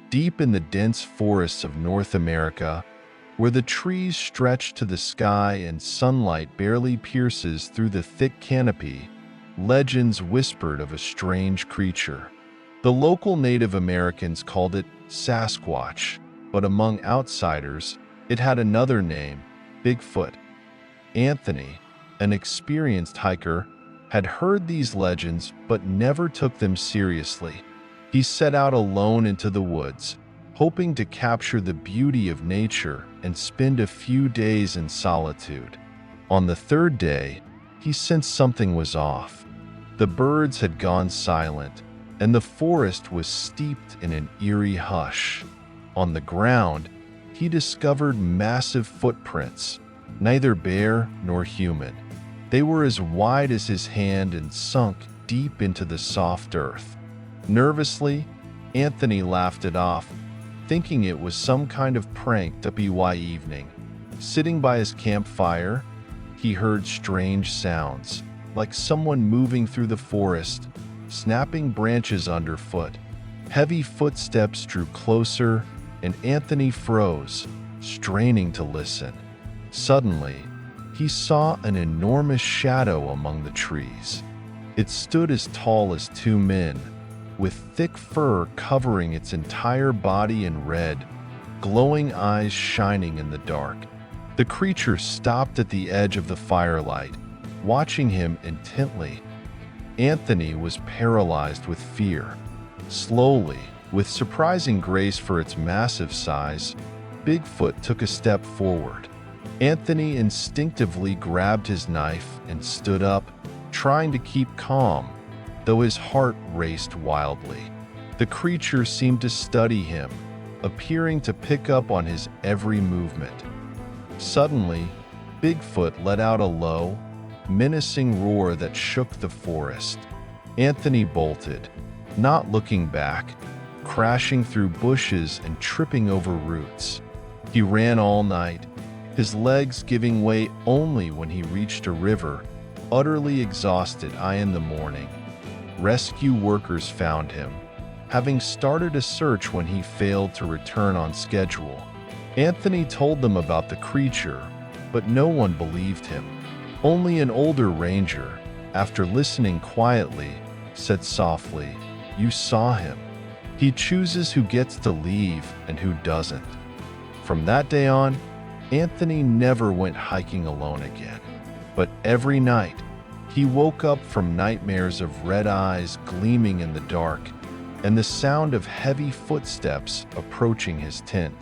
deep in the dense forests of North America, where the trees stretch to the sky and sunlight barely pierces through the thick canopy, legends whispered of a strange creature. The local Native Americans called it Sasquatch, but among outsiders, it had another name, Bigfoot. Anthony, an experienced hiker, had heard these legends but never took them seriously. He set out alone into the woods, hoping to capture the beauty of nature and spend a few days in solitude. On the third day, he sensed something was off. The birds had gone silent, and the forest was steeped in an eerie hush. On the ground, he discovered massive footprints, neither bear nor human. They were as wide as his hand and sunk deep into the soft earth. Nervously, Anthony laughed it off, thinking it was some kind of prank to by evening. Sitting by his campfire, he heard strange sounds, like someone moving through the forest, snapping branches underfoot. Heavy footsteps drew closer, and Anthony froze, straining to listen. Suddenly, he saw an enormous shadow among the trees. It stood as tall as two men, with thick fur covering its entire body in red, glowing eyes shining in the dark. The creature stopped at the edge of the firelight, watching him intently. Anthony was paralyzed with fear. Slowly, with surprising grace for its massive size, Bigfoot took a step forward. Anthony instinctively grabbed his knife and stood up, trying to keep calm, though his heart raced wildly. The creature seemed to study him, appearing to pick up on his every movement. Suddenly, Bigfoot let out a low, menacing roar that shook the forest. Anthony bolted, not looking back, crashing through bushes and tripping over roots. He ran all night, his legs giving way only when he reached a river, utterly exhausted. In the morning, rescue workers found him, having started a search when he failed to return on schedule. Anthony told them about the creature, but no one believed him. Only an older ranger, after listening quietly, said softly, "You saw him. He chooses who gets to leave and who doesn't." From that day on, Anthony never went hiking alone again. But every night, he woke up from nightmares of red eyes gleaming in the dark and the sound of heavy footsteps approaching his tent.